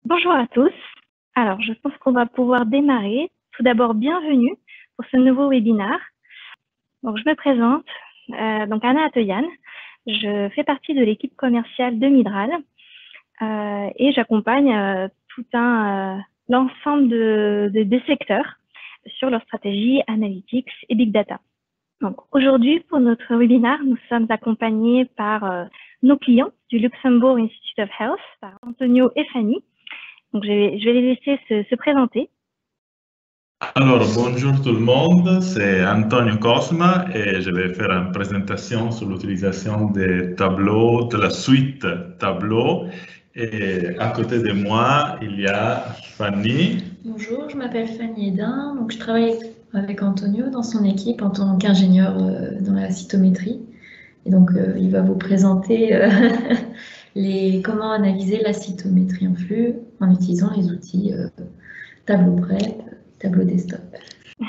Bonjour à tous. Alors, je pense qu'on va pouvoir démarrer. Tout d'abord, bienvenue pour ce nouveau webinaire. Donc, je me présente. Donc, Anna Atoyan. Je fais partie de l'équipe commerciale de Midral et j'accompagne l'ensemble des secteurs sur leur stratégie analytics et big data. Donc, aujourd'hui, pour notre webinaire, nous sommes accompagnés par nos clients du Luxembourg Institute of Health, par Antonio et Fanny. Donc, je vais les laisser se présenter. Alors, bonjour tout le monde, c'est Antonio Cosma et je vais faire une présentation sur l'utilisation des tableaux, de la suite Tableau. Et à côté de moi, il y a Fanny. Bonjour, je m'appelle Fanny Hédin, donc je travaille avec Antonio dans son équipe en tant qu'ingénieur dans la cytométrie. Et donc, il va vous présenter comment analyser la cytométrie en flux en utilisant les outils Tableau Prep, Tableau Desktop.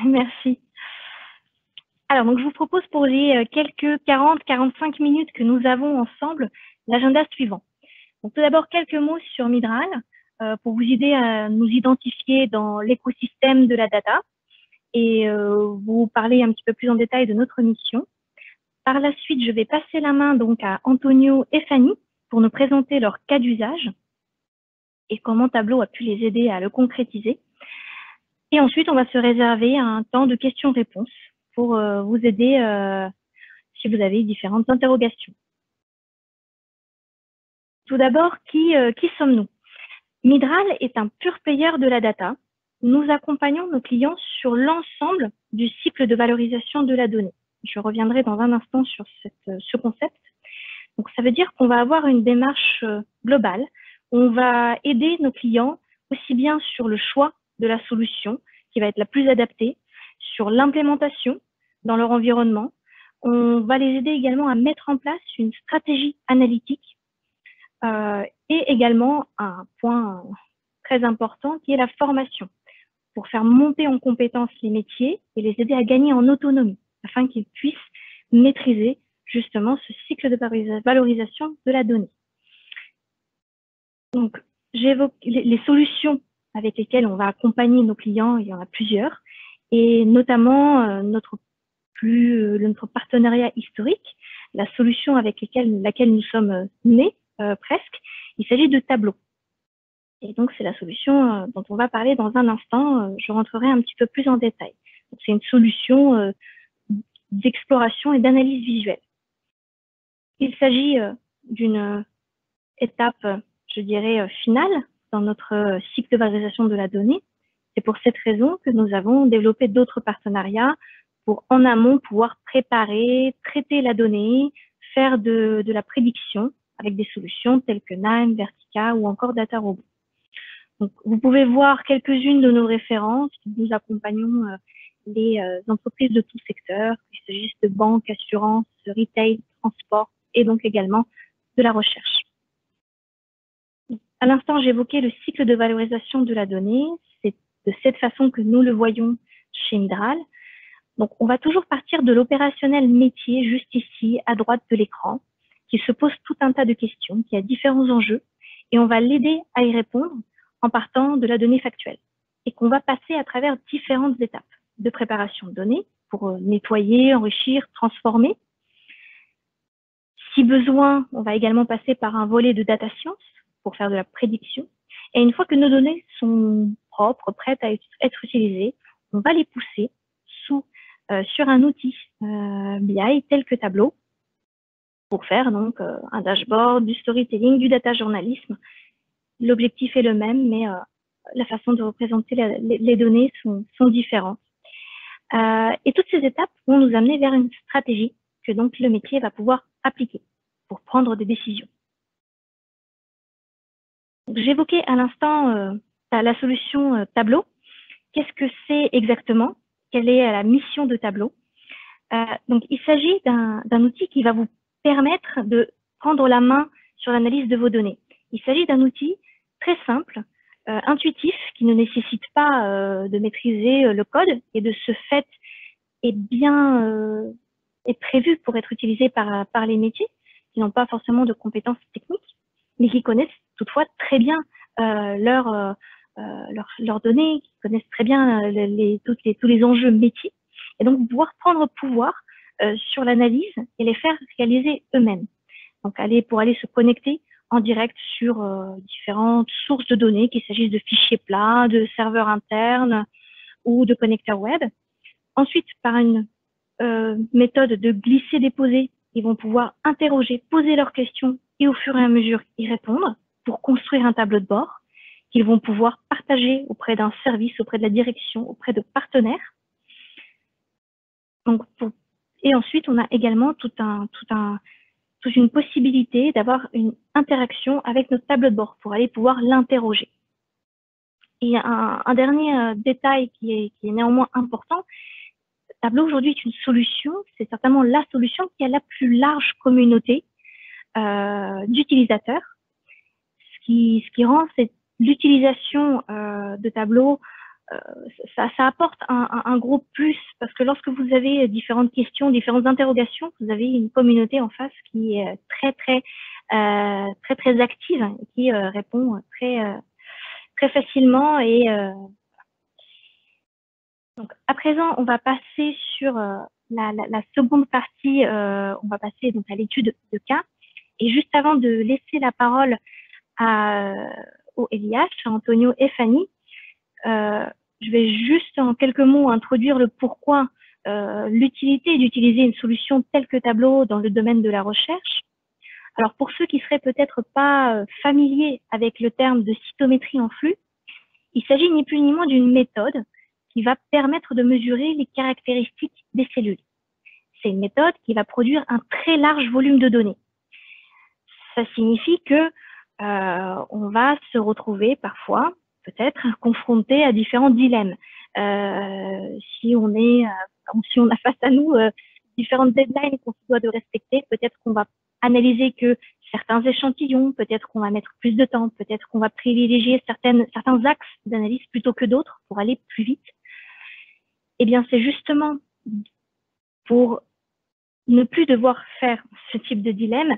Merci. Alors, donc, je vous propose pour les quelques 40-45 minutes que nous avons ensemble, l'agenda suivant. Donc, tout d'abord, quelques mots sur Midral pour vous aider à nous identifier dans l'écosystème de la data et vous parler un petit peu plus en détail de notre mission. Par la suite, je vais passer la main donc à Antonio et Fanny pour nous présenter leur cas d'usage et comment Tableau a pu les aider à le concrétiser. Et ensuite, on va se réserver un temps de questions-réponses pour vous aider si vous avez différentes interrogations. Tout d'abord, qui sommes-nous? Midral est un pur payeur de la data. Nous accompagnons nos clients sur l'ensemble du cycle de valorisation de la donnée. Je reviendrai dans un instant sur ce concept. Donc, ça veut dire qu'on va avoir une démarche globale. On va aider nos clients aussi bien sur le choix de la solution qui va être la plus adaptée, sur l'implémentation dans leur environnement. On va les aider également à mettre en place une stratégie analytique et également un point très important qui est la formation pour faire monter en compétence les métiers et les aider à gagner en autonomie afin qu'ils puissent maîtriser justement ce cycle de valorisation de la donnée. Donc, j'évoque les solutions avec lesquelles on va accompagner nos clients, il y en a plusieurs, et notamment notre partenariat historique, la solution avec laquelle nous sommes nés presque, il s'agit de Tableau. Et donc, c'est la solution dont on va parler dans un instant. Je rentrerai un petit peu plus en détail. C'est une solution d'exploration et d'analyse visuelle. Il s'agit d'une étape, je dirais, finale dans notre cycle de valorisation de la donnée. C'est pour cette raison que nous avons développé d'autres partenariats pour, en amont, pouvoir préparer, traiter la donnée, faire de la prédiction avec des solutions telles que Nine, Vertica ou encore DataRobot. Donc, vous pouvez voir quelques-unes de nos références. Nous accompagnons les entreprises de tout secteur, qu'il s'agisse de banques, assurances, retail, transport et donc également de la recherche. À l'instant, j'évoquais le cycle de valorisation de la donnée. C'est de cette façon que nous le voyons chez Midral. Donc, on va toujours partir de l'opérationnel métier, juste ici, à droite de l'écran, qui se pose tout un tas de questions, qui a différents enjeux, et on va l'aider à y répondre en partant de la donnée factuelle. Et qu'on va passer à travers différentes étapes de préparation de données pour nettoyer, enrichir, transformer. Si besoin, on va également passer par un volet de data science pour faire de la prédiction. Et une fois que nos données sont propres, prêtes à être utilisées, on va les pousser sur un outil BI tel que Tableau pour faire donc un dashboard, du storytelling, du data journalisme. L'objectif est le même, mais la façon de représenter les données sont différentes. Et toutes ces étapes vont nous amener vers une stratégie que donc le métier va pouvoir appliquer pour prendre des décisions. J'évoquais à l'instant la solution Tableau. Qu'est-ce que c'est exactement? Quelle est la mission de Tableau? Donc, il s'agit d'un outil qui va vous permettre de prendre la main sur l'analyse de vos données. Il s'agit d'un outil très simple, intuitif, qui ne nécessite pas de maîtriser le code et de ce fait est prévu pour être utilisé par les métiers qui n'ont pas forcément de compétences techniques, mais qui connaissent toutefois très bien leurs données, qui connaissent très bien tous les enjeux métiers, et donc pouvoir prendre pouvoir sur l'analyse et les faire réaliser eux-mêmes. Donc pour aller se connecter en direct sur différentes sources de données, qu'il s'agisse de fichiers plats, de serveurs internes ou de connecteurs web. Ensuite, par une méthode de glisser-déposer, ils vont pouvoir interroger, poser leurs questions et au fur et à mesure y répondre pour construire un tableau de bord qu'ils vont pouvoir partager auprès d'un service, auprès de la direction, auprès de partenaires. Donc, et ensuite, on a également toute une possibilité d'avoir une interaction avec notre tableau de bord pour aller pouvoir l'interroger. Et un dernier détail qui est néanmoins important, Tableau aujourd'hui est une solution, c'est certainement la solution qui a la plus large communauté d'utilisateurs, ce qui rend l'utilisation de Tableau, ça apporte un gros plus, parce que lorsque vous avez différentes questions, différentes interrogations, vous avez une communauté en face qui est très active et qui répond très facilement. Et donc à présent, on va passer sur la seconde partie. On va passer donc à l'étude de cas. Et juste avant de laisser la parole au LIH, à Antonio et Fanny, je vais juste en quelques mots introduire le pourquoi l'utilité d'utiliser une solution telle que Tableau dans le domaine de la recherche. Alors pour ceux qui seraient peut-être pas familiers avec le terme de cytométrie en flux, il s'agit ni plus ni moins d'une méthode qui va permettre de mesurer les caractéristiques des cellules. C'est une méthode qui va produire un très large volume de données. Ça signifie que on va se retrouver parfois peut-être confronté à différents dilemmes. Si on a face à nous différentes deadlines qu'on se doit de respecter, peut-être qu'on va analyser que certains échantillons, peut-être qu'on va mettre plus de temps, peut-être qu'on va privilégier certains axes d'analyse plutôt que d'autres pour aller plus vite. Eh bien, c'est justement pour ne plus devoir faire ce type de dilemme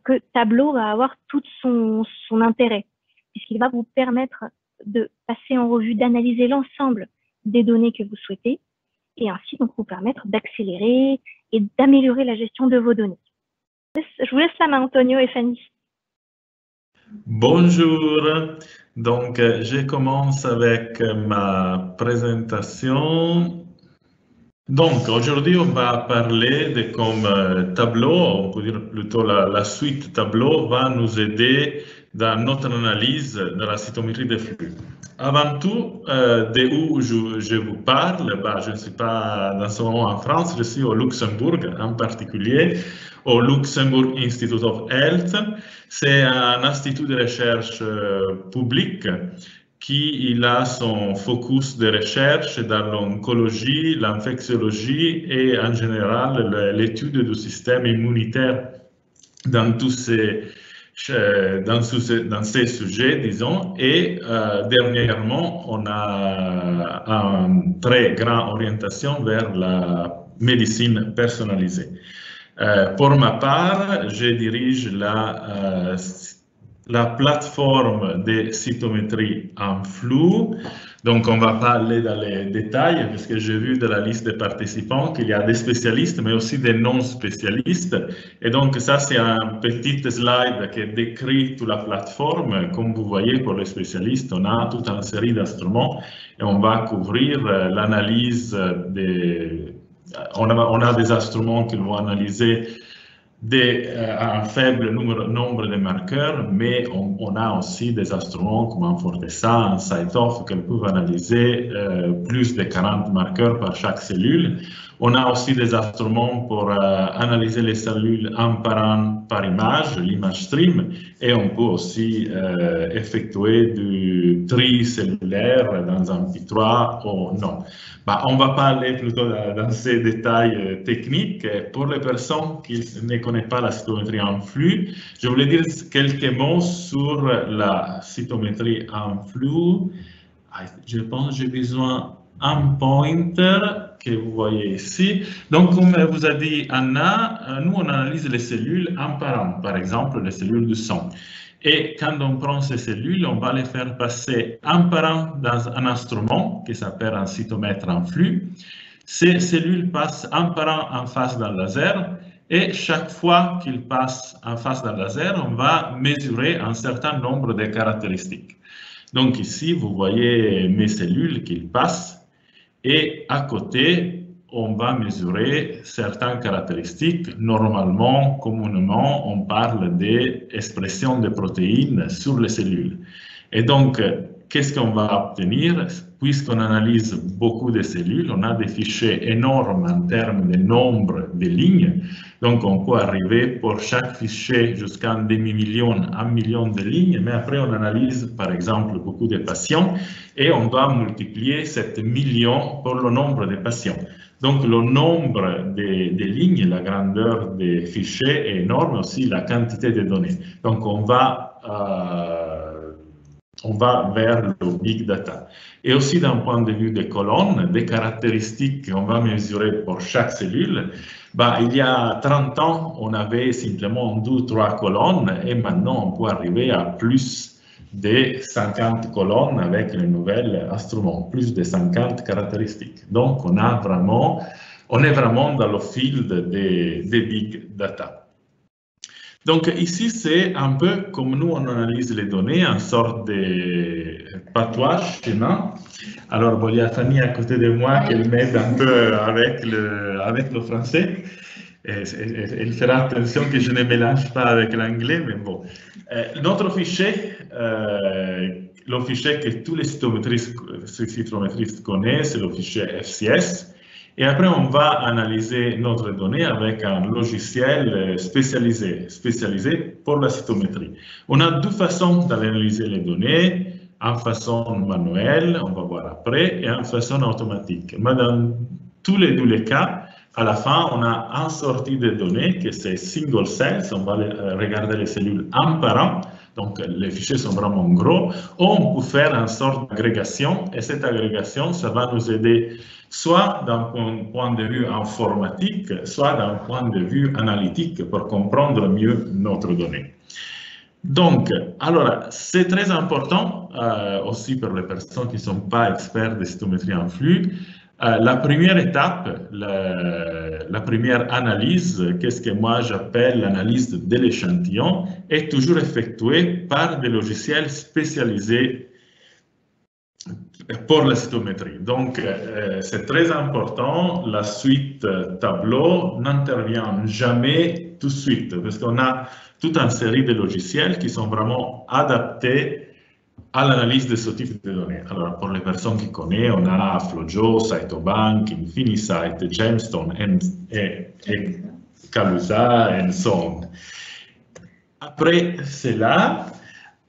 que Tableau va avoir tout son intérêt, puisqu'il va vous permettre de passer en revue, d'analyser l'ensemble des données que vous souhaitez, et ainsi donc vous permettre d'accélérer et d'améliorer la gestion de vos données. Je vous laisse la main, Antonio et Fanny. Bonjour, donc je commence avec ma présentation. Donc aujourd'hui on va parler de comme Tableau, on peut dire plutôt la suite Tableau va nous aider dans notre analyse de la cytométrie des flux. Avant tout, de où je vous parle, je ne suis pas dans ce moment en France, je suis au Luxembourg en particulier, au Luxembourg Institute of Health. C'est un institut de recherche public qui a son focus de recherche dans l'oncologie, l'infectiologie et en général l'étude du système immunitaire dans tous ces sujets, disons, et dernièrement, on a une très grande orientation vers la médecine personnalisée. Pour ma part, je dirige la plateforme de cytométrie en flux. Donc, on ne va pas aller dans les détails, parce que j'ai vu de la liste des participants qu'il y a des spécialistes, mais aussi des non-spécialistes. Et donc, ça, c'est un petit slide qui décrit toute la plateforme. Comme vous voyez, pour les spécialistes, on a toute une série d'instruments et on va couvrir l'analyse des... On a des instruments qui vont analyser un faible nombre de marqueurs, mais on a aussi des instruments comme un Fortessa, un Cytof, qui peuvent analyser plus de 40 marqueurs par chaque cellule. On a aussi des instruments pour analyser les cellules un par image, l'image stream, et on peut aussi effectuer du tri cellulaire dans un P3 ou non. On va parler plutôt dans ces détails techniques. Pour les personnes qui ne connaissent pas la cytométrie en flux, je voulais dire quelques mots sur la cytométrie en flux. Je pense que j'ai besoin d'un pointer que vous voyez ici. Donc, comme vous a dit Anna, nous on analyse les cellules un par exemple les cellules du sang. Et quand on prend ces cellules, on va les faire passer un par un dans un instrument qui s'appelle un cytomètre en flux. Ces cellules passent un par un en face d'un laser et chaque fois qu'ils passent en face d'un laser, on va mesurer un certain nombre de caractéristiques. Donc ici, vous voyez mes cellules qui passent et à côté, on va mesurer certaines caractéristiques. Normalement, communément, on parle d'expression de protéines sur les cellules. Et donc, qu'est-ce qu'on va obtenir? Puisqu'on analyse beaucoup de cellules, on a des fichiers énormes en termes de nombre de lignes. Donc, on peut arriver pour chaque fichier jusqu'à un demi-million, 1 million de lignes. Mais après, on analyse, par exemple, beaucoup de patients et on doit multiplier 7 millions pour le nombre de patients. Donc, le nombre de lignes, la grandeur des fichiers est énorme, aussi la quantité de données. Donc, on va vers le big data. Et aussi d'un point de vue des colonnes, des caractéristiques qu'on va mesurer pour chaque cellule, il y a 30 ans, on avait simplement 2 ou 3 colonnes et maintenant on peut arriver à plus de 50 colonnes avec les nouveaux instruments, plus de 50 caractéristiques. Donc on est vraiment dans le field des big data. Donc ici, c'est un peu comme nous, on analyse les données, une sorte de patois, schéma. Alors, il y a Fanny à côté de moi qui m'aide un peu avec le français. Elle fera attention que je ne mélange pas avec l'anglais, mais bon. Notre fichier, le fichier que tous les cytométristes connaissent, c'est le fichier FCS. Et après, on va analyser notre donnée avec un logiciel spécialisé pour la cytométrie. On a 2 façons d'analyser les données, en façon manuelle, on va voir après, et en façon automatique. Mais dans tous les 2 cas, à la fin, on a une sortie de données que c'est single cells, on va regarder les cellules un par un. Donc, les fichiers sont vraiment gros. Ou on peut faire une sorte d'agrégation, et cette agrégation, ça va nous aider soit d'un point de vue informatique, soit d'un point de vue analytique pour comprendre mieux notre donnée. Donc, alors, c'est très important aussi pour les personnes qui ne sont pas experts de cytométrie en flux. La première étape, la première analyse, qu'est-ce que moi j'appelle l'analyse de l'échantillon, est toujours effectuée par des logiciels spécialisés pour la cytométrie. Donc, c'est très important, la suite Tableau n'intervient jamais tout de suite, parce qu'on a toute une série de logiciels qui sont vraiment adaptés à l'analyse de ce type de données. Alors, pour les personnes qui connaissent, on a Flojo, Cytobank, Infinisight, Gemstone, et Calusa, et so on. Après cela,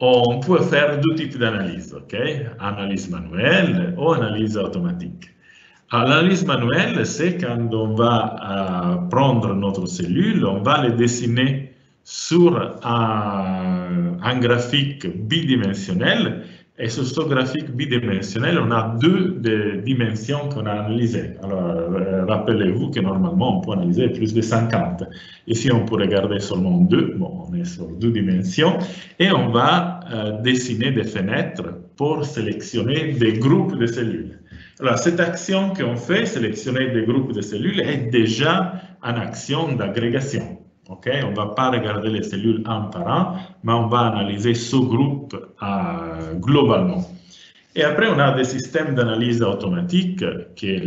on peut faire 2 types d'analyse, ok? Analyse manuelle ou analyse automatique. L'analyse manuelle, c'est quand on va prendre notre cellule, on va les dessiner sur un graphique bidimensionnel. Et sur ce graphique bidimensionnel, on a 2 dimensions qu'on a analysées. Alors, rappelez-vous que normalement, on peut analyser plus de 50. Ici, on peut regarder seulement 2. Bon, on est sur 2 dimensions. Et on va dessiner des fenêtres pour sélectionner des groupes de cellules. Alors, cette action qu'on fait, sélectionner des groupes de cellules, est déjà une action d'agrégation. Okay? On ne va pas regarder les cellules un par un, mais on va analyser ce groupe globalement. Et après, on a des systèmes d'analyse automatique qui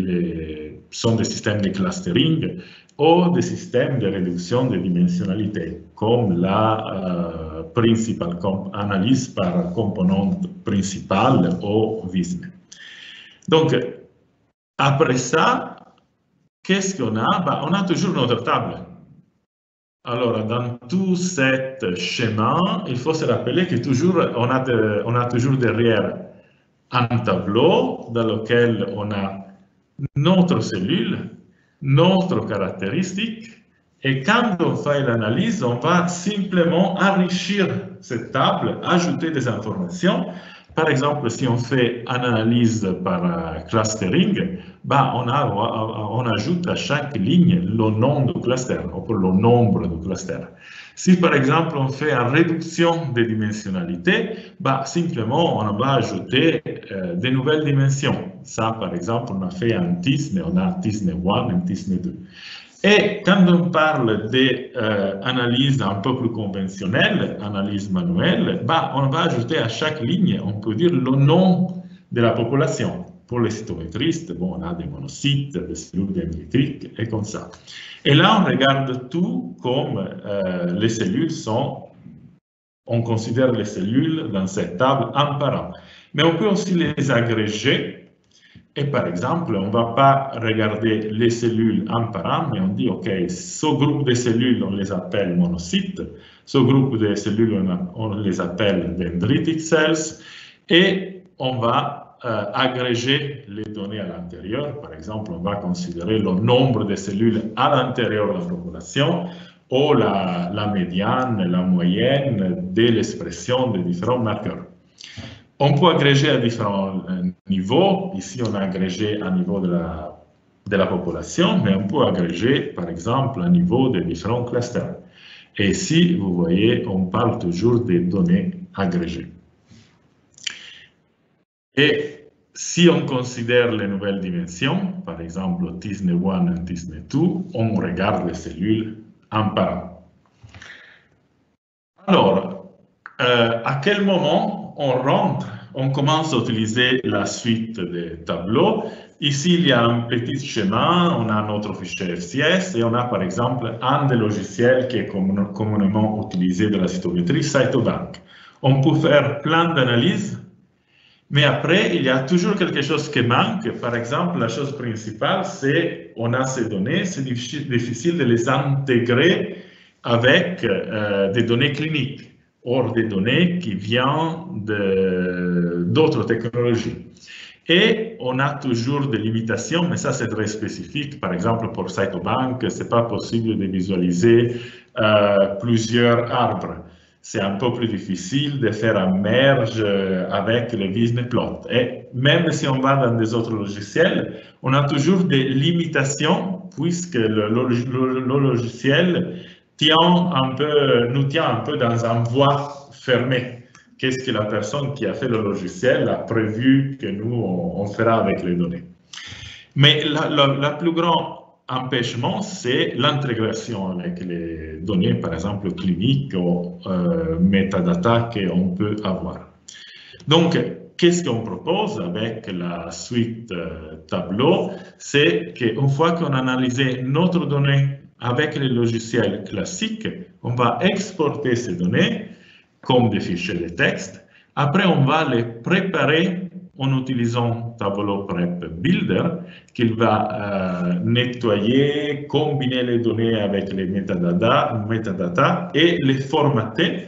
sont des systèmes de clustering ou des systèmes de réduction de dimensionnalité, comme la principale analyse par composante principale ou VISME. Donc, après ça, qu'est-ce qu'on a? On a toujours notre table. Alors, dans tout ce schéma, il faut se rappeler que on a toujours derrière un tableau dans lequel on a notre cellule, notre caractéristique, et quand on fait l'analyse, on va simplement enrichir cette table, ajouter des informations par exemple, si on fait une analyse par clustering, bah, on ajoute à chaque ligne le nom du cluster, ou le nombre de clusters. Si par exemple on fait une réduction des dimensionnalités, bah, simplement on va ajouter des nouvelles dimensions. Ça, par exemple, on a fait un TISNE, on a TISNE 1 et TISNE 2. Et quand on parle d'analyse un peu plus conventionnelle, analyse manuelle, bah, on va ajouter à chaque ligne, on peut dire, le nom de la population. Pour les cytométristes, bon, on a des monocytes, des cellules dendritiques et comme ça. Et là, on regarde tout comme les cellules sont, on considère les cellules dans cette table un par un. Mais on peut aussi les agréger. Et par exemple, on ne va pas regarder les cellules un par un, mais on dit, OK, ce groupe de cellules, on les appelle monocytes, ce groupe de cellules, on les appelle dendritic cells, et on va agréger les données à l'intérieur. Par exemple, on va considérer le nombre de cellules à l'intérieur de la population, ou la médiane, la moyenne de l'expression des différents marqueurs. On peut agréger à différents niveaux. Ici, on a agrégé à niveau de la population, mais on peut agréger, par exemple, à niveau des différents clusters. Et ici, vous voyez, on parle toujours des données agrégées. Et si on considère les nouvelles dimensions, par exemple, TISNE 1 et TISNE 2, on regarde les cellules un par un. Alors, à quel moment on commence à utiliser la suite des tableaux? Ici, il y a un petit schéma, on a notre fichier FCS et on a par exemple un des logiciels qui est communément utilisé de la cytométrie, Cytobank. On peut faire plein d'analyses, mais après, il y a toujours quelque chose qui manque. Par exemple, la chose principale, c'est qu'on a ces données, c'est difficile de les intégrer avec des données cliniques, hors des données qui viennent d'autres technologies. Et on a toujours des limitations, mais ça c'est très spécifique. Par exemple, pour Cytobank, ce n'est pas possible de visualiser plusieurs arbres. C'est un peu plus difficile de faire un merge avec le Visneplot. Et même si on va dans des autres logiciels, on a toujours des limitations puisque le logiciel nous tient un peu dans un voie fermée. Qu'est-ce que la personne qui a fait le logiciel a prévu que nous, on fera avec les données. Mais le plus grand empêchement, c'est l'intégration avec les données, par exemple, cliniques ou metadata qu'on peut avoir. Donc, qu'est-ce qu'on propose avec la suite Tableau? C'est qu'une fois qu'on a analysé notre donnée avec les logiciels classiques, on va exporter ces données comme des fichiers de texte. Après, on va les préparer en utilisant Tableau Prep Builder, qu'il va nettoyer, combiner les données avec les metadata et les formater.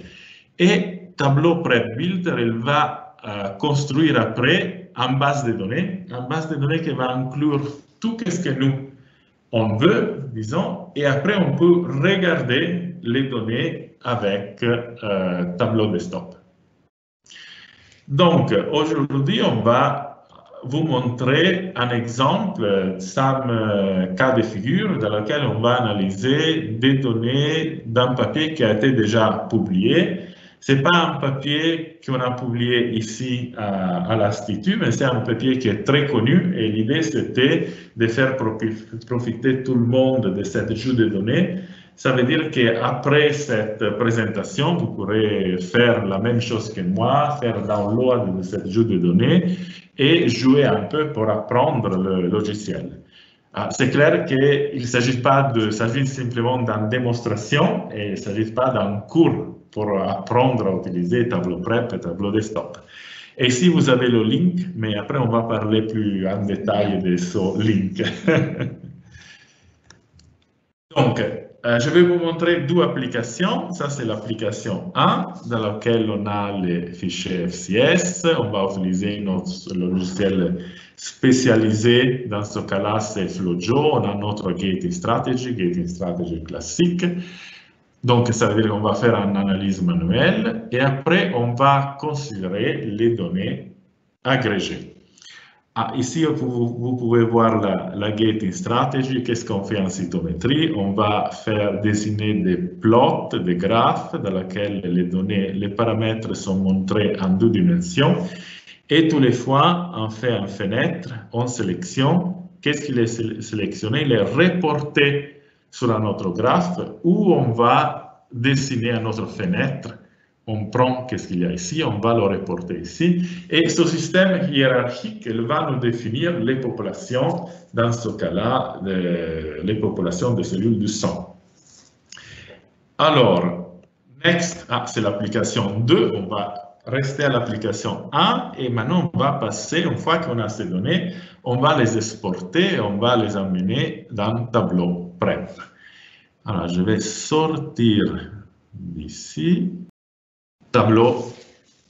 Et Tableau Prep Builder, il va construire après une base de données qui va inclure tout ce que nous on veut, disons, et après on peut regarder les données avec Tableau Desktop. Donc, aujourd'hui, on va vous montrer un exemple, un cas de figure dans lequel on va analyser des données d'un papier qui a été déjà publié. Ce n'est pas un papier qu'on a publié ici à l'Institut, mais c'est un papier qui est très connu et l'idée c'était de faire profiter tout le monde de cette jeu de données. Ça veut dire qu'après cette présentation, vous pourrez faire la même chose que moi, faire download de cette jeu de données et jouer un peu pour apprendre le logiciel. C'est clair qu'il ne s'agit pas s'agit simplement d'une démonstration et il ne s'agit pas d'un cours pour apprendre à utiliser Tableau Prep et Tableau Desktop. Et ici, vous avez le link, mais après, on va parler plus en détail de ce link. Donc, je vais vous montrer deux applications. Ça, c'est l'application 1, dans laquelle on a les fichiers FCS. On va utiliser le logiciel spécialisé. Dans ce cas-là, c'est FlowJo. On a notre Gating Strategy classique. Donc, ça veut dire qu'on va faire une analyse manuelle et après, on va considérer les données agrégées. Ici, vous pouvez voir la gating strategy. Qu'est-ce qu'on fait en cytométrie? On va faire dessiner des plots, des graphes dans lesquels les données, les paramètres sont montrés en 2 dimensions. Et tous les fois, on fait une fenêtre, on sélectionne. Qu'est-ce qu'il est sélectionné? Il est reporté sur un autre graphe où on va dessiner une autre fenêtre. On prend qu'est-ce qu'il y a ici, on va le reporter ici. Et ce système hiérarchique, il va nous définir les populations, dans ce cas-là, les populations de cellules du sang. Alors, next, c'est l'application 2, on va rester à l'application 1 et maintenant on va passer, une fois qu'on a ces données, on va les exporter, on va les amener dans Tableau Prep. Alors, je vais sortir d'ici. Tableau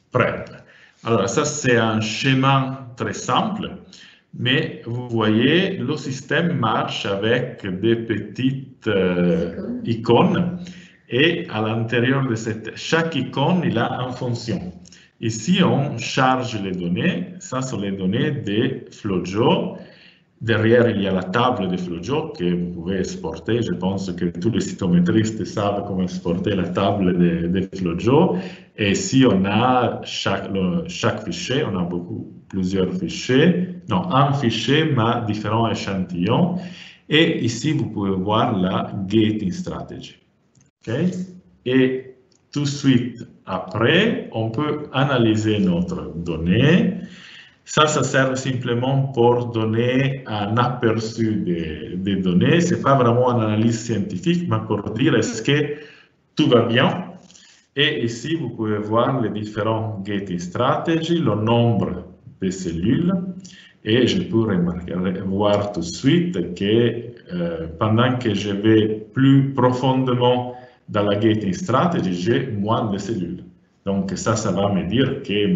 Prep. Alors, ça, c'est un schéma très simple, mais vous voyez, le système marche avec des petites icônes et à l'intérieur de chaque icône, il a une fonction. Ici, on charge les données. Ça, sont les données des FlowJo. Derrière, il y a la table de FlowJo que vous pouvez exporter. Je pense que tous les cytométristes savent comment exporter la table de FlowJo. Et ici, on a chaque fichier, on a plusieurs fichiers. Non, un fichier, mais différents échantillons. Et ici, vous pouvez voir la gating strategy. Okay? Et tout de suite après, on peut analyser notre donnée. Ça sert simplement pour donner un aperçu des données. Ce n'est pas vraiment une analyse scientifique, mais pour dire est-ce que tout va bien. Et ici, vous pouvez voir les différents gating strategies, le nombre de cellules. Et je peux voir tout de suite que pendant que je vais plus profondément dans la gating strategy, j'ai moins de cellules. Donc ça va me dire que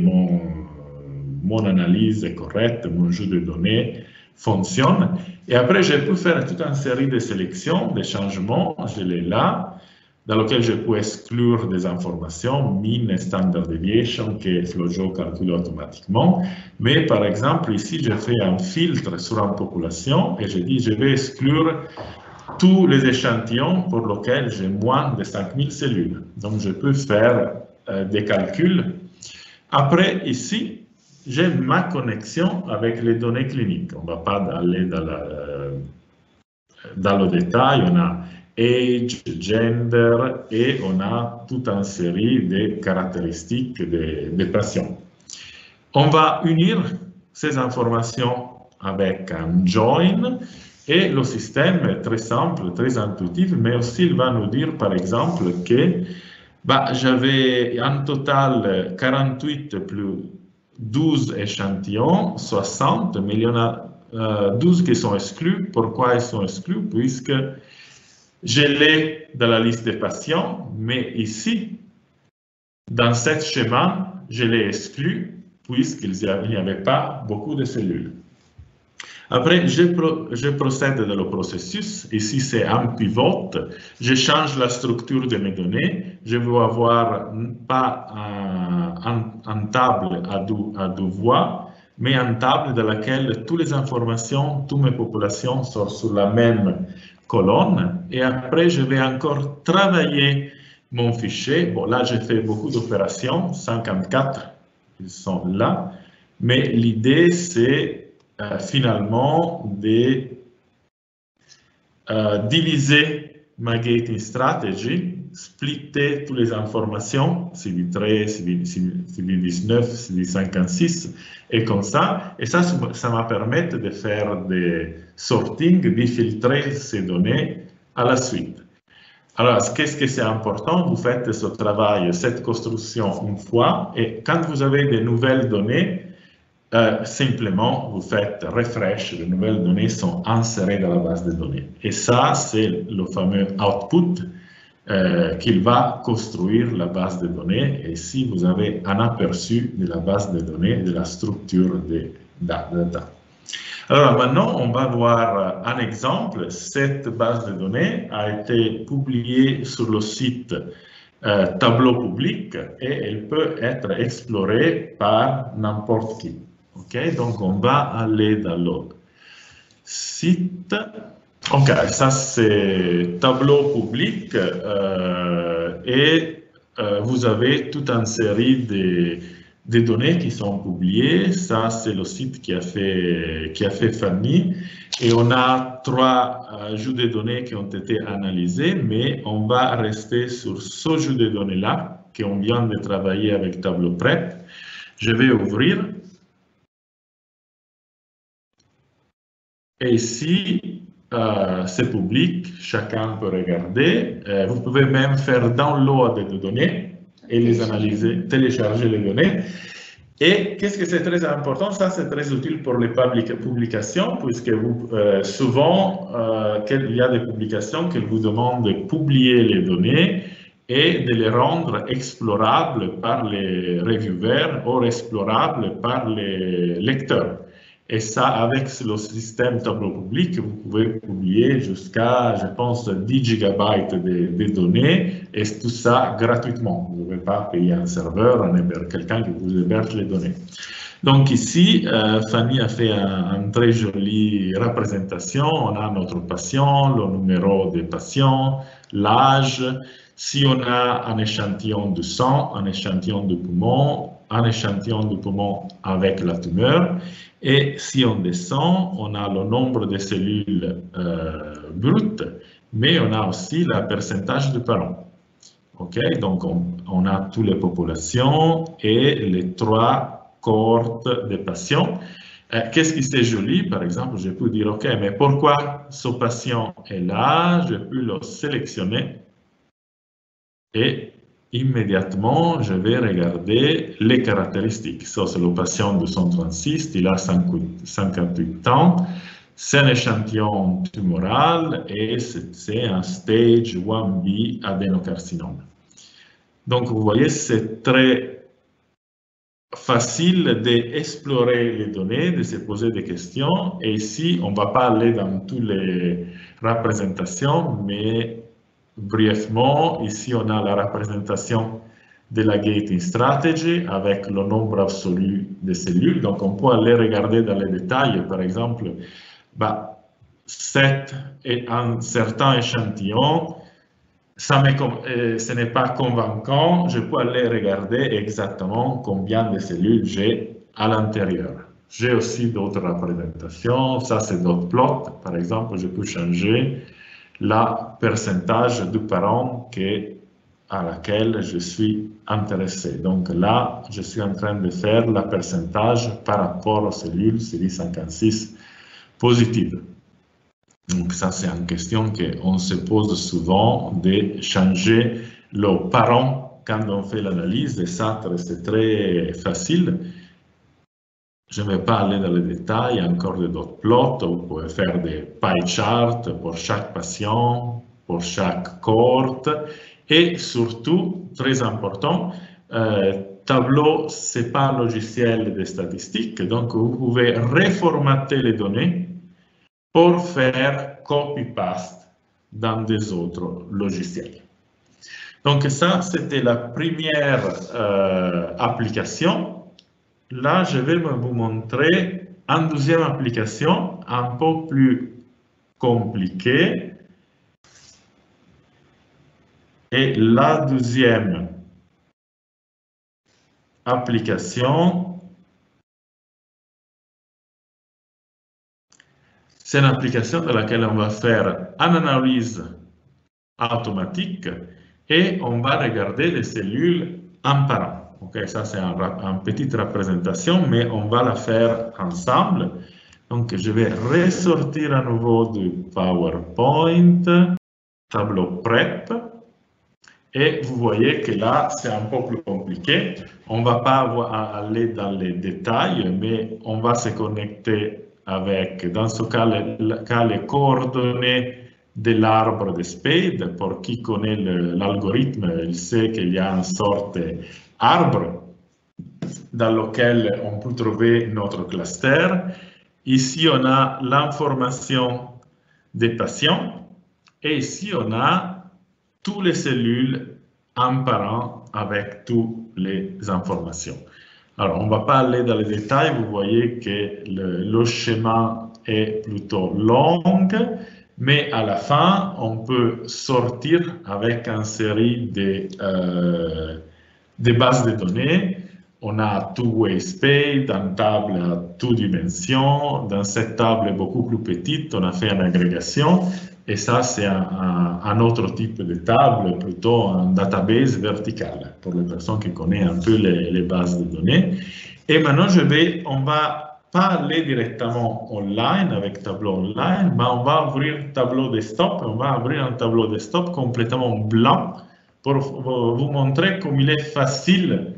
mon analyse est correcte, mon jeu de données fonctionne. Et après, je peux faire toute une série de sélections, de changements, je l'ai là, dans lequel je peux exclure des informations, mean standard deviation, que FlowJo calcule automatiquement. Mais par exemple, ici, je fais un filtre sur une population et je dis je vais exclure tous les échantillons pour lesquels j'ai moins de 5000 cellules. Donc, je peux faire des calculs. Après, ici, j'ai ma connexion avec les données cliniques. On ne va pas aller dans le détail. On a age, gender et on a toute une série de caractéristiques des patients. On va unir ces informations avec un join et le système est très simple, très intuitif, mais aussi il va nous dire par exemple que j'avais en total 48 plus 12 échantillons, 60, mais il y en a 12 qui sont exclus. Pourquoi ils sont exclus? Puisque je l'ai dans la liste des patients, mais ici, dans ce schéma, je l'ai exclu puisqu'il n'y avait pas beaucoup de cellules. Après, je procède dans le processus. Ici, c'est un pivot. Je change la structure de mes données. Je veux avoir pas une table à deux voies, mais une table dans laquelle toutes les informations, toutes mes populations sont sur la même colonne. Et après, je vais encore travailler mon fichier. Bon, là, j'ai fait beaucoup d'opérations, 54, ils sont là. Mais l'idée, c'est finalement de diviser ma gating strategy, splitter toutes les informations, CD13, CD19, CD56, et comme ça. Et ça m'a permis de faire des sorting, de filtrer ces données à la suite. Alors, qu'est-ce que c'est important? Vous faites ce travail, cette construction une fois, et quand vous avez de nouvelles données, simplement, vous faites refresh, les nouvelles données sont insérées dans la base de données. Et ça, c'est le fameux output qu'il va construire la base de données. Et ici, vous avez un aperçu de la base de données, de la structure des data. Alors maintenant, on va voir un exemple. Cette base de données a été publiée sur le site Tableau public et elle peut être explorée par n'importe qui. Okay? Donc on va aller dans le site. Ok, ça c'est Tableau public et vous avez toute une série de données qui sont publiées. Ça c'est le site qui a fait Fanny. Et on a 3 jeux de données qui ont été analysés, mais on va rester sur ce jeu de données-là, qu'on vient de travailler avec Tableau Prep. Je vais ouvrir. Et ici, c'est public, chacun peut regarder. Vous pouvez même faire download des données et les analyser, télécharger les données. Et qu'est-ce que c'est très important? Ça, c'est très utile pour les publications, puisque souvent, il y a des publications qui vous demandent de publier les données et de les rendre explorables par les reviewers ou explorables par les lecteurs. Et ça, avec le système Tableau public, vous pouvez publier jusqu'à, je pense, 10 gigabytes de données, et tout ça gratuitement. Vous ne devez pas payer un serveur, quelqu'un qui vous héberge les données. Donc ici, Fanny a fait une très jolie représentation. On a notre patient, le numéro des patients, l'âge. Si on a un échantillon de sang, un échantillon de poumon, un échantillon de poumon avec la tumeur. Et si on descend, on a le nombre de cellules brutes, mais on a aussi le pourcentage de parents. Okay? Donc, on a toutes les populations et les 3 cohortes de patients. Qu'est-ce qui c'est joli? Par exemple, je peux dire, OK, mais pourquoi ce patient est là? Je peux le sélectionner et immédiatement, je vais regarder les caractéristiques. Ça, c'est le patient de 136, il a 58 ans. C'est un échantillon tumoral et c'est un stage 1B adénocarcinome. Donc, vous voyez, c'est très facile d'explorer les données, de se poser des questions. Et ici, on ne va pas aller dans toutes les représentations, mais brièvement, ici, on a la représentation de la gating strategy avec le nombre absolu de cellules. Donc, on peut aller regarder dans les détails. Par exemple, un certain échantillon, ce n'est pas convaincant. Je peux aller regarder exactement combien de cellules j'ai à l'intérieur. J'ai aussi d'autres représentations. Ça, c'est d'autres plots. Par exemple, je peux changer le pourcentage de parents à laquelle je suis intéressé. Donc là, je suis en train de faire le pourcentage par rapport aux cellules CD56 positives. Donc ça, c'est une question qu'on se pose souvent, de changer le parent quand on fait l'analyse. Et ça, c'est très facile. Je ne vais pas aller dans les détails, encore d'autres plots. Vous pouvez faire des pie charts pour chaque patient, pour chaque cohorte. Et surtout, très important, Tableau, ce n'est pas un logiciel de statistique. Donc, vous pouvez reformater les données pour faire copy-paste dans des autres logiciels. Donc, ça, c'était la première application. Là, je vais vous montrer une deuxième application un peu plus compliquée. Et la deuxième application, c'est une application dans laquelle on va faire une analyse automatique et on va regarder les cellules en par un. Okay, ça, c'est une petite représentation, mais on va la faire ensemble. Donc, je vais ressortir à nouveau du PowerPoint, Tableau Prep. Et vous voyez que là, c'est un peu plus compliqué. On ne va pas aller dans les détails, mais on va se connecter avec, dans ce cas, les coordonnées de l'arbre de Spade. Pour qui connaît l'algorithme, il sait qu'il y a une sorte d'arbre dans lequel on peut trouver notre cluster. Ici, on a l'information des patients. Et ici, on a toutes les cellules un par un avec toutes les informations. Alors, on ne va pas aller dans les détails. Vous voyez que le schéma est plutôt long, mais à la fin, on peut sortir avec une série de bases de données. On a two-way space, une table à toutes dimensions. Dans cette table beaucoup plus petite, on a fait une agrégation. Et ça, c'est un autre type de table, plutôt un database vertical, pour les personnes qui connaissent un peu les bases de données. Et maintenant, on va pas aller directement online avec tableau online, mais on va ouvrir tableau desktop. On va ouvrir un tableau desktop complètement blanc pour vous montrer comme il est facile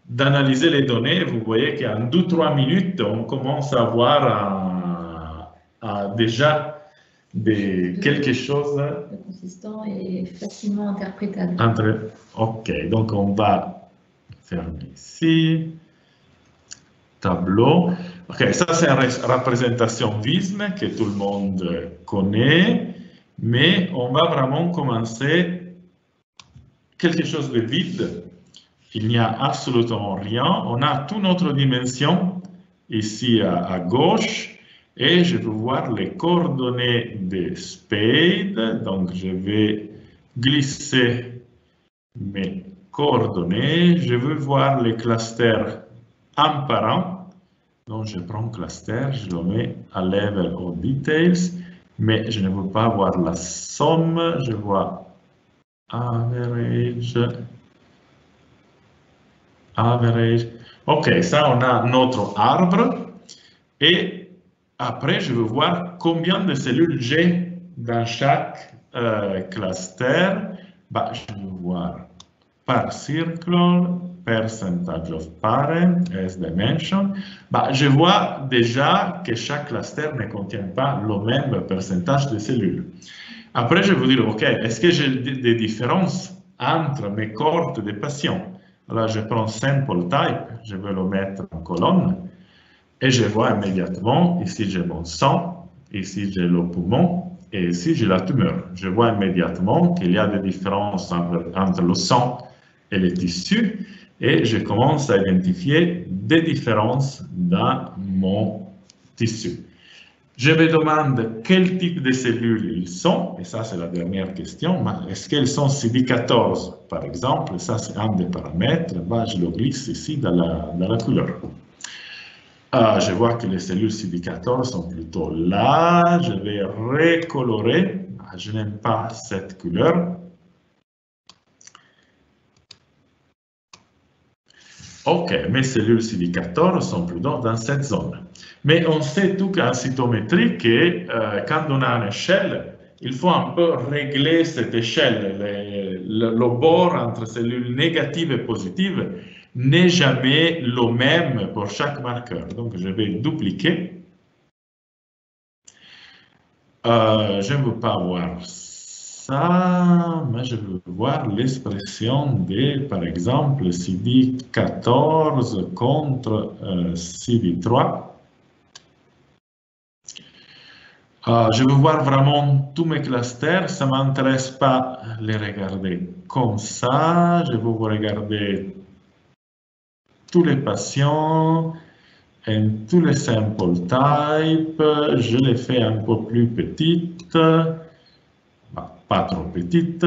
d'analyser les données. Vous voyez qu'en 2-3 minutes, on commence à voir déjà quelque chose de consistant et facilement interprétable. OK, donc on va fermer ici. Tableau. OK, ça c'est une représentation VISM que tout le monde connaît, mais on va vraiment commencer quelque chose de vide. Il n'y a absolument rien. On a toute notre dimension ici à gauche. Et je veux voir les coordonnées de Spade. Donc, je vais glisser mes coordonnées. Je veux voir les clusters un par un. Donc, je prends cluster, je le mets à level of details. Mais je ne veux pas voir la somme. Je vois average. Average. OK, ça, on a notre arbre. Et après, je veux voir combien de cellules j'ai dans chaque cluster. Je veux voir par circle, percentage of parent, as dimension. Je vois déjà que chaque cluster ne contient pas le même pourcentage de cellules. Après, je veux dire, OK, est-ce que j'ai des différences entre mes cohortes de patients? Alors, je prends sample type, je vais le mettre en colonne. Et je vois immédiatement, ici j'ai mon sang, ici j'ai le poumon, et ici j'ai la tumeur. Je vois immédiatement qu'il y a des différences entre le sang et les tissus, et je commence à identifier des différences dans mon tissu. Je me demande quel type de cellules ils sont, et ça c'est la dernière question. Est-ce qu'elles sont CD14 par exemple? Ça c'est un des paramètres. Je le glisse ici dans la couleur. Je vois que les cellules CD14 sont plutôt là. Je vais recolorer. Je n'aime pas cette couleur. OK, mes cellules CD14 sont plutôt dans cette zone. Mais on sait tout qu'en cytométrie que quand on a une échelle, il faut un peu régler cette échelle. Le bord entre cellules négatives et positives n'est jamais le même pour chaque marqueur. Donc, je vais dupliquer. Je ne veux pas voir ça, mais je veux voir l'expression de, par exemple, CD14 contre CD3. Je veux voir vraiment tous mes clusters. Ça ne m'intéresse pas de les regarder comme ça. Je veux vous regarder tous les patients et tous les sample types. Je les fais un peu plus petites, pas trop petites.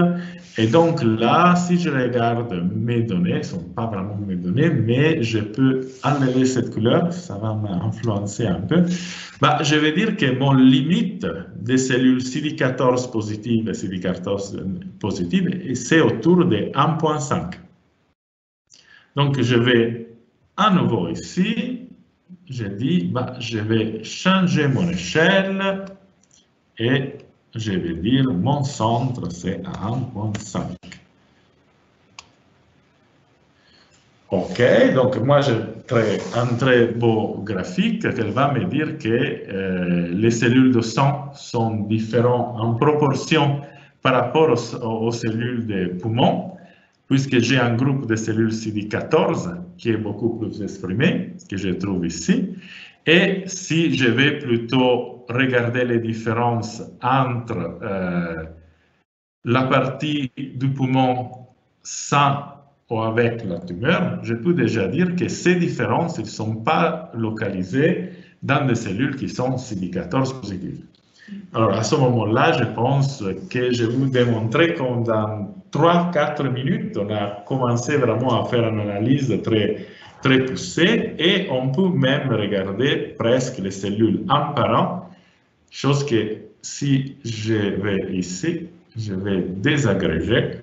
Et donc là, si je regarde mes données, ce ne sont pas vraiment mes données, mais je peux enlever cette couleur, ça va m'influencer un peu. Je vais dire que mon limite des cellules CD14 positives et CD14 positives, c'est autour de 1,5. Donc je vais à nouveau ici, je dis, je vais changer mon échelle et je vais dire mon centre c'est à 1,5. OK, donc moi j'ai un très beau graphique qui va me dire que les cellules de sang sont différentes en proportion par rapport aux cellules des poumons, puisque j'ai un groupe de cellules CD14 qui est beaucoup plus exprimé, que je trouve ici. Et si je vais plutôt regarder les différences entre la partie du poumon sans ou avec la tumeur, je peux déjà dire que ces différences ne sont pas localisées dans des cellules qui sont CD14 positives. Alors, à ce moment-là, je pense que je vais vous démontrer que dans 3-4 minutes, on a commencé vraiment à faire une analyse très poussée et on peut même regarder presque les cellules un par un, chose que si je vais ici, je vais désagréger.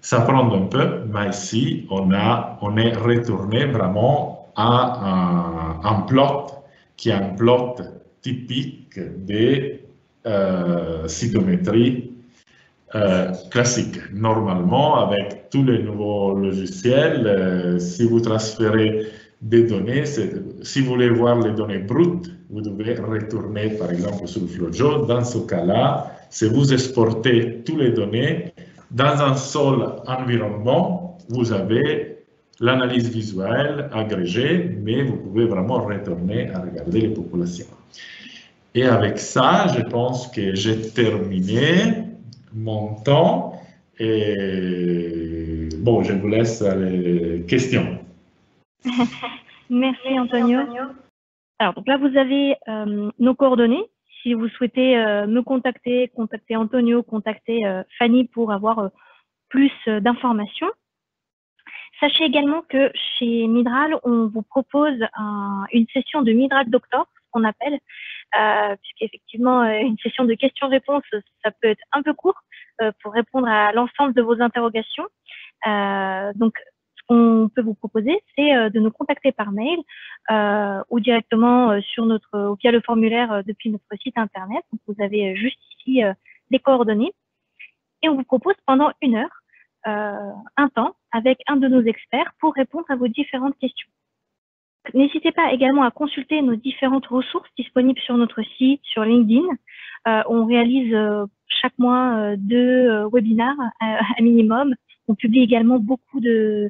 Ça prend un peu, mais ici, on est retourné vraiment à un plot qui est un plot typique de cytométrie classique. Normalement, avec tous les nouveaux logiciels, si vous transférez des données, si vous voulez voir les données brutes, vous devez retourner par exemple sur le FlowJo. Dans ce cas-là, si vous exportez toutes les données, dans un seul environnement, vous avez l'analyse visuelle agrégée, mais vous pouvez vraiment retourner à regarder les populations. Et avec ça, je pense que j'ai terminé mon temps. Et bon, je vous laisse les questions. Merci Antonio. Alors, donc là, vous avez nos coordonnées. Si vous souhaitez me contacter, contacter Antonio, contacter Fanny pour avoir plus d'informations. Sachez également que chez Midral, on vous propose une session de Midral Doctor, ce qu'on appelle, puisqu'effectivement, une session de questions-réponses, ça peut être un peu court pour répondre à l'ensemble de vos interrogations. Donc, ce qu'on peut vous proposer, c'est de nous contacter par mail ou directement via le formulaire depuis notre site internet. Donc, vous avez juste ici les coordonnées. Et on vous propose pendant 1 heure un temps avec un de nos experts pour répondre à vos différentes questions. N'hésitez pas également à consulter nos différentes ressources disponibles sur notre site, sur LinkedIn. On réalise chaque mois 2 webinaires à minimum. On publie également beaucoup de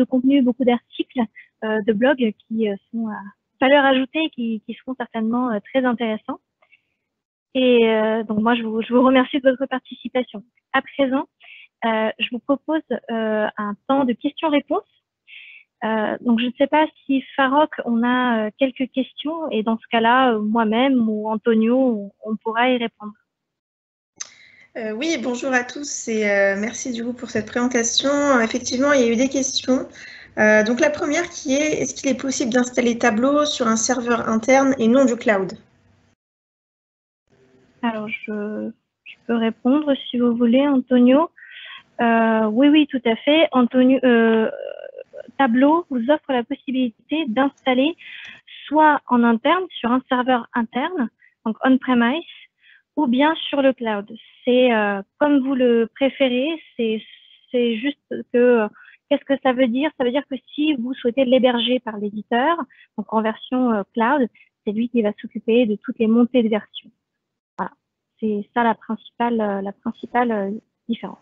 contenus, beaucoup d'articles de blogs qui sont à valeur ajoutée, qui seront certainement très intéressants. Et donc moi, je vous remercie de votre participation. À présent, je vous propose un temps de questions-réponses. Donc, je ne sais pas si Farok, on a quelques questions, et dans ce cas-là, moi-même ou Antonio, on pourra y répondre. Oui, bonjour à tous et merci du coup pour cette présentation. Effectivement, il y a eu des questions. Donc, la première qui est, est-ce qu'il est possible d'installer Tableau sur un serveur interne et non du cloud? Alors, je peux répondre si vous voulez, Antonio. Oui, tout à fait. Antonio, Tableau vous offre la possibilité d'installer soit en interne, sur un serveur interne, donc on-premise, ou bien sur le cloud. C'est comme vous le préférez, c'est juste que, qu'est-ce que ça veut dire? Ça veut dire que si vous souhaitez l'héberger par l'éditeur, donc en version cloud, c'est lui qui va s'occuper de toutes les montées de version. Voilà, c'est ça la principale différence.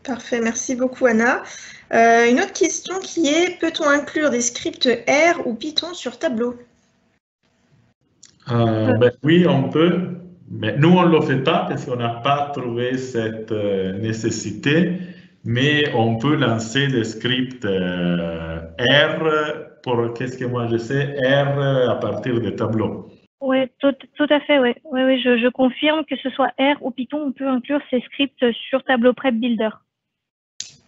Parfait, merci beaucoup Anna. Une autre question qui est, peut-on inclure des scripts R ou Python sur Tableau? Oui, on peut, mais nous on ne le fait pas parce qu'on n'a pas trouvé cette nécessité, mais on peut lancer des scripts R pour, qu'est-ce que moi je sais, R à partir de Tableau. Oui, tout à fait, oui. Oui, je confirme que ce soit R ou Python, on peut inclure ces scripts sur Tableau Prep Builder.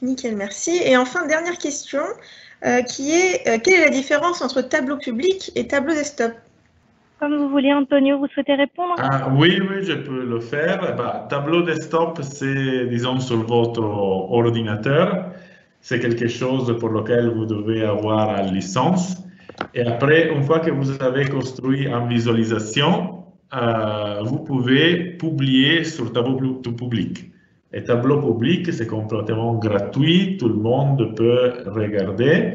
Nickel, merci. Et enfin, dernière question, qui est, quelle est la différence entre tableau public et tableau desktop? Comme vous voulez, Antonio, vous souhaitez répondre? Oui, je peux le faire. Tableau desktop, c'est, disons, sur votre ordinateur. C'est quelque chose pour lequel vous devez avoir une licence. Et après, une fois que vous avez construit une visualisation, vous pouvez publier sur Tableau public. Et Tableau public, c'est complètement gratuit, tout le monde peut regarder.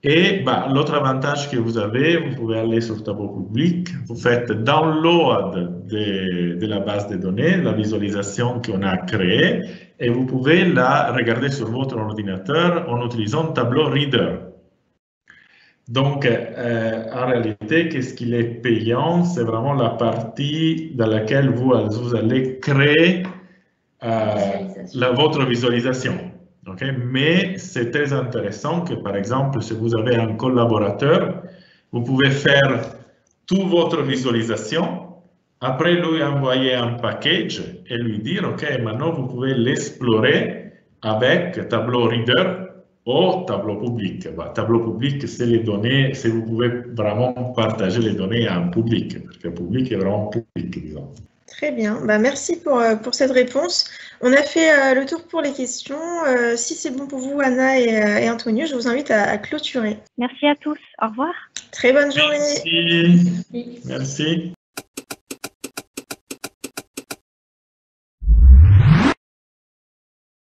Et l'autre avantage que vous avez, vous pouvez aller sur Tableau public, vous faites download de la base de données, la visualisation qu'on a créée, et vous pouvez la regarder sur votre ordinateur en utilisant Tableau Reader. Donc, en réalité, qu'est-ce qu'il est payant? C'est vraiment la partie dans laquelle vous allez créer votre visualisation. Okay? Mais c'est très intéressant que, par exemple, si vous avez un collaborateur, vous pouvez faire toute votre visualisation, après lui envoyer un package et lui dire, OK, maintenant vous pouvez l'explorer avec Tableau Reader ou Tableau public. Tableau public, c'est les données, c'est vous pouvez vraiment partager les données en public, parce que le public est vraiment public, disons. Très bien, merci pour cette réponse. On a fait le tour pour les questions. Si c'est bon pour vous, Anna et Antonio, je vous invite à clôturer. Merci à tous. Au revoir. Très bonne journée. Merci. Merci.